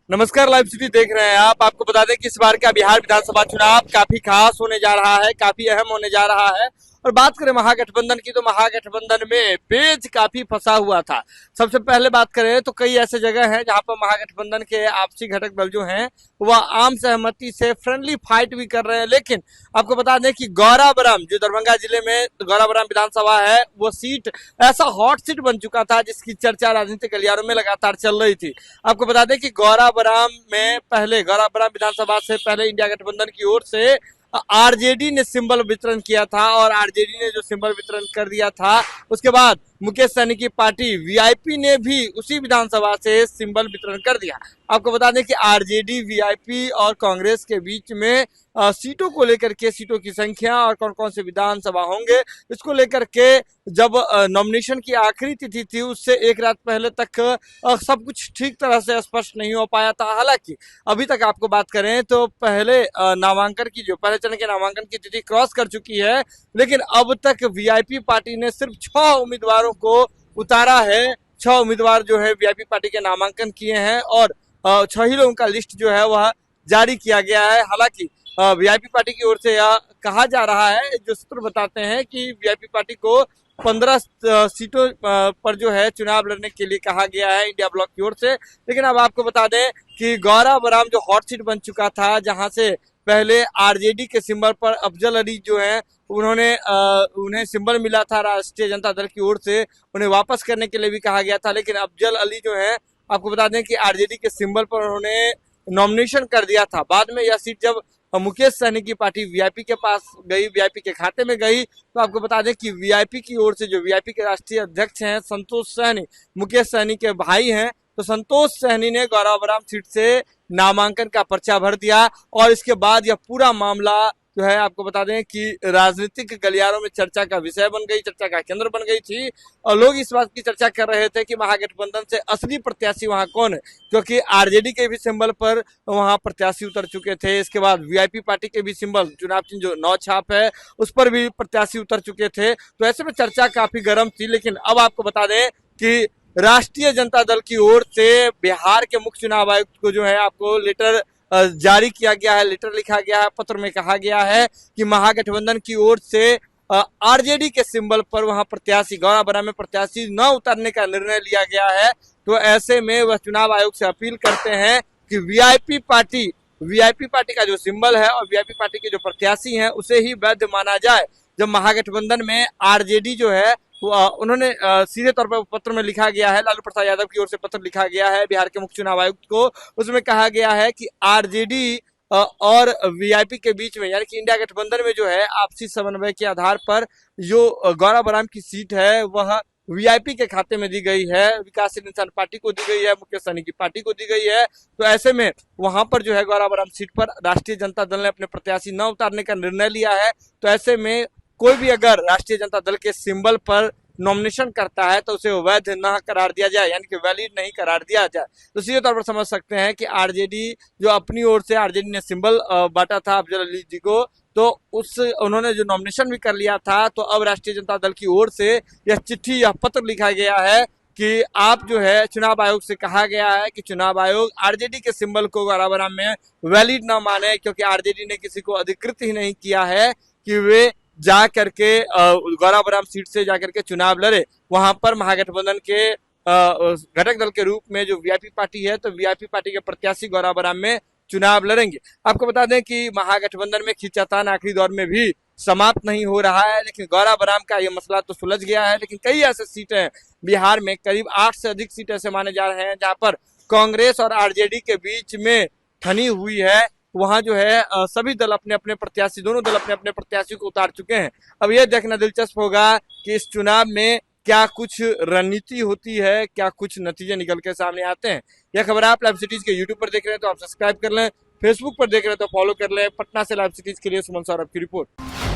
नमस्कार, live city देख रहे हैं आप। आपको बता दें कि इस बार का बिहार विधानसभा चुनाव काफी खास होने जा रहा है, काफी अहम होने जा रहा है। और बात करें महागठबंधन की, तो महागठबंधन में पेच काफी फंसा हुआ था। सबसे पहले बात करें तो कई ऐसे जगह हैं जहां पर महागठबंधन के आपसी घटक दल जो हैं वह आम सहमति से फ्रेंडली फाइट भी कर रहे हैं। लेकिन आपको बता दें कि गौराबरम, जो दरभंगा जिले में गौराबरम विधानसभा है, वो सीट ऐसा हॉट सीट बन चुका था जिसकी चर्चा राजनीतिक गलियारों में लगातार चल रही थी। आपको बता दें कि गौराबरम विधानसभा से पहले इंडिया गठबंधन की ओर से आरजेडी ने सिंबल वितरण किया था, और आरजेडी ने जो सिंबल वितरण कर दिया था उसके बाद मुकेश सहनी की पार्टी वीआईपी ने भी उसी विधानसभा से सिंबल वितरण कर दिया। आपको बता दें कि आरजेडी, वीआईपी और कांग्रेस के बीच में सीटों को लेकर के, सीटों की संख्या और कौन कौन से विधानसभा होंगे, इसको लेकर के जब नॉमिनेशन की आखिरी तिथि थी उससे एक रात पहले तक सब कुछ ठीक तरह से स्पष्ट नहीं हो पाया था। हालांकि अभी तक आपको बात करें तो पहले नामांकन की, जो पहले चरण के नामांकन की तिथि क्रॉस कर चुकी है, लेकिन अब तक वीआईपी पार्टी ने सिर्फ 6 उम्मीदवारों को उतारा है। 6 उम्मीदवार जो है वीआईपी पार्टी के नामांकन किए हैं और 6 ही लोगों का लिस्ट जो है वह जारी किया गया है। हालांकि वीआईपी पार्टी की ओर से यह कहा जा रहा है, जो सूत्र बताते हैं कि वीआईपी पार्टी को 15 सीटों पर जो है चुनाव लड़ने के लिए कहा गया है इंडिया ब्लॉक की ओर से। लेकिन अब आपको बता दें कि गौराबरम जो हॉट सीट बन चुका था, जहां से पहले आरजेडी के सिंबल पर अफजल अली जो है उन्हें सिंबल मिला था राष्ट्रीय जनता दल की ओर से, उन्हें वापस करने के लिए भी कहा गया था। लेकिन अफजल अली जो है, आपको बता दें कि आरजेडी के सिंबल पर उन्होंने नॉमिनेशन कर दिया था। बाद में यह सीट जब मुकेश सहनी की पार्टी वीआईपी के पास गई, वीआईपी के खाते में गई, तो आपको बता दें कि वीआईपी की ओर से, जो वीआईपी के राष्ट्रीय अध्यक्ष हैं संतोष सहनी, मुकेश सहनी के भाई हैं, तो संतोष सहनी ने गौराबरम सीट से नामांकन का पर्चा भर दिया। और इसके बाद यह पूरा मामला जो है, आपको बता दें कि राजनीतिक गलियारों में चर्चा का विषय बन गई, चर्चा का केंद्र बन गई थी। और लोग इस बात की चर्चा कर रहे थे कि महागठबंधन से असली प्रत्याशी वहां कौन है, क्योंकि आरजेडी के भी सिंबल पर वहां प्रत्याशी उतर चुके थे। इसके बाद वीआईपी पार्टी के भी सिंबल, चुनाव चिन्ह जो 9 छाप है, उस पर भी प्रत्याशी उतर चुके थे। तो ऐसे में चर्चा काफी गर्म थी। लेकिन अब आपको बता दें कि राष्ट्रीय जनता दल की ओर से बिहार के मुख्य चुनाव आयुक्त को जो है आपको लेटर जारी किया गया है, लेटर लिखा गया है। पत्र में कहा गया है कि महागठबंधन की ओर से आरजेडी के सिंबल पर वहां प्रत्याशी, गौराबरम में प्रत्याशी न उतारने का निर्णय लिया गया है। तो ऐसे में वह चुनाव आयोग से अपील करते हैं कि वीआईपी पार्टी का जो सिंबल है और वीआईपी पार्टी के जो प्रत्याशी हैं उसे ही वैध माना जाए। जब महागठबंधन में आरजेडी जो है, उन्होंने सीधे तौर पर पत्र में लिखा गया है, लालू प्रसाद यादव की ओर से पत्र लिखा गया है बिहार के मुख्य चुनाव आयुक्त को। उसमें कहा गया है कि आरजेडी और वीआईपी के बीच में, यानी कि इंडिया गठबंधन में जो है आपसी समन्वय के आधार पर जो गौराबरम की सीट है वह वीआईपी के खाते में दी गई है, विकासशील इंसान पार्टी को दी गई है, मुकेश सहनी की पार्टी को दी गई है। तो ऐसे में वहां पर जो है गौराबरम सीट पर राष्ट्रीय जनता दल ने अपने प्रत्याशी न उतारने का निर्णय लिया है। तो ऐसे में कोई भी अगर राष्ट्रीय जनता दल के सिंबल पर नॉमिनेशन करता है तो उसे वैध न करार दिया जाए, यानी कि वैलिड नहीं करार दिया जाए। तो सीधे तौर पर समझ सकते हैं कि आरजेडी जो अपनी ओर से, आरजेडी ने सिंबल बांटा था अफजल अली जी को, तो उन्होंने जो नॉमिनेशन भी कर लिया था। तो अब राष्ट्रीय जनता दल की ओर से यह चिट्ठी, यह पत्र लिखा गया है कि आप जो है, चुनाव आयोग से कहा गया है कि चुनाव आयोग आरजेडी के सिंबल को गौराबरम में वैलिड न माने, क्योंकि आरजेडी ने किसी को अधिकृत ही नहीं किया है कि वे जा करके गौराबरम सीट से जाकर के चुनाव लड़े। वहां पर महागठबंधन के घटक दल के रूप में जो वीआईपी पार्टी है, तो वीआईपी पार्टी के प्रत्याशी गौराबरम में चुनाव लड़ेंगे। आपको बता दें कि महागठबंधन में खींचातान आखिरी दौर में भी समाप्त नहीं हो रहा है। लेकिन गौराबरम का ये मसला तो सुलझ गया है, लेकिन कई ऐसे सीटें बिहार में, करीब 8 से अधिक सीटें ऐसे माने जा रहे हैं जहां पर कांग्रेस और आरजेडी के बीच में ठनी हुई है। वहां जो है सभी दल अपने अपने प्रत्याशी, दोनों दल अपने अपने प्रत्याशी को उतार चुके हैं। अब यह देखना दिलचस्प होगा कि इस चुनाव में क्या कुछ रणनीति होती है, क्या कुछ नतीजे निकल के सामने आते हैं। यह खबर आप लाइव सिटीज के यूट्यूब पर देख रहे हैं तो आप सब्सक्राइब कर लें, फेसबुक पर देख रहे हैं तो फॉलो कर लें। पटना से लाइव सिटीज के लिए सुमन सौरभ की रिपोर्ट।